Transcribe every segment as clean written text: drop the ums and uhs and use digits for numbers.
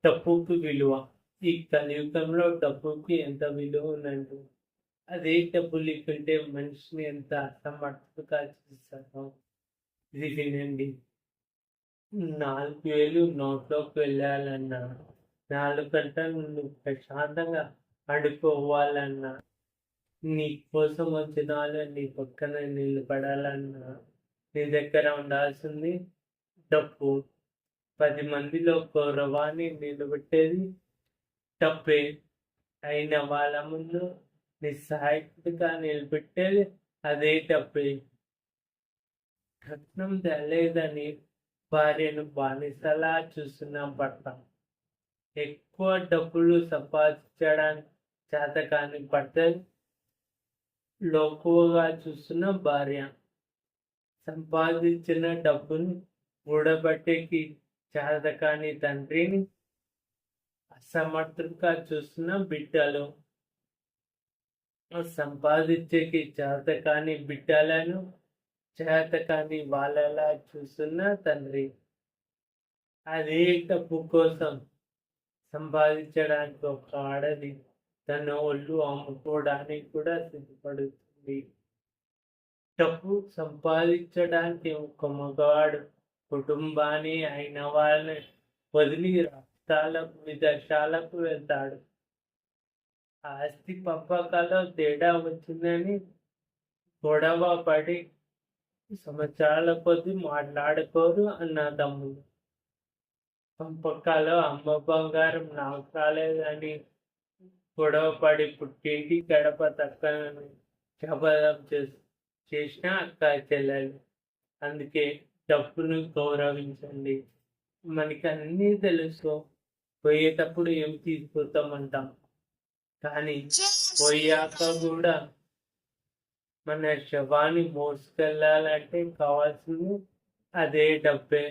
డబ్బుకి విలువ. ఈ కలియుగంలో డబ్బుకి ఎంత విలువ ఉందంటే, అదే డబ్బు లేకుంటే మనిషిని ఎంత అసమర్థతగా చేస్తారో ఇది వినండి. 4,000 నోట్లోకి వెళ్ళాలన్నా, 4 గంటలు నువ్వు ప్రశాంతంగా పడుకోవాలన్నా, నీ కోసం వచ్చిన వాళ్ళు నీ పక్కన నిలబడాలన్నా, నీ దగ్గర ఉండాల్సింది డబ్బు. 10 మందిలో గౌరవాన్ని నిలబెట్టేది డబ్బే. అయిన వాళ్ళ ముందు నిస్సహాయుడిగా నిలబెట్టేది అదే డబ్బే. కట్నం తేలేదని భార్యను బానిసలా చూస్తున్న భర్త, ఎక్కువ డబ్బులు సంపాదించడానికి చేతకాని భర్తని లోకువగా చూస్తున్న భార్య, సంపాదించిన డబ్బుని కూడబెట్టేకి చేతకాని తండ్రిని అసమర్థంగా చూస్తున్న బిడ్డలు, సంపాదించేకి చేతకాని బిడ్డలను చేతకాని వాళ్ళలా చూస్తున్న తండ్రి. అదే డబ్బు కోసం సంపాదించడానికి ఒక ఆడది తన ఒళ్ళు అమ్ముకోవడానికి కూడా సిద్ధపడుతుంది. డబ్బు సంపాదించడానికి ఒక మగవాడు కుటుంబాన్ని అయిన వాళ్ళని వదిలి రాష్ట్రాలకు విదేశాలకు వెళ్తాడు. ఆస్తి పంపకాల్లో తేడా వచ్చిందని గొడవ పడి సంవత్సరాల కొద్దీ మాట్లాడుకోరు అన్నదమ్ములు. పంపకాల్లో అమ్మ బంగారం నాకు రాలేదని గొడవ పడి పుట్టింటి గడప తక్కనని శపథం చేసిన అక్క చెల్లెలు. అందుకే డబ్బును గౌరవించండి. మనకి అన్నీ తెలుసు, పోయేటప్పుడు ఏం తీసుకుపోతామంటాం, కానీ పోయాక కూడా మన శవాన్ని మోసుకెళ్ళాలంటే కావాల్సింది అదే డబ్బే.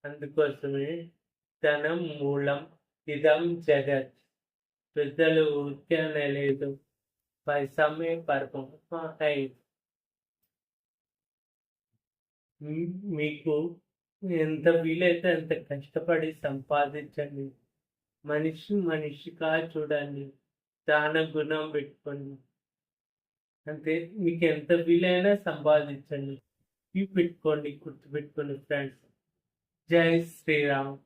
అందుకోసమే ధనం మూలం ఇదం జగత్. పెద్దలు ఊరికే అనలేదు, పైసమే పరమాత్మ హై. మీకు ఎంత వీలైతే అంత కష్టపడి సంపాదించండి. మనిషిగా చూడండి, దాన గుణం పెట్టుకోండి. అంతే, మీకు ఎంత వీలైనా సంపాదించండి. ఇవి పెట్టుకోండి, గుర్తుపెట్టుకోండి ఫ్రెండ్స్. జై శ్రీరామ్.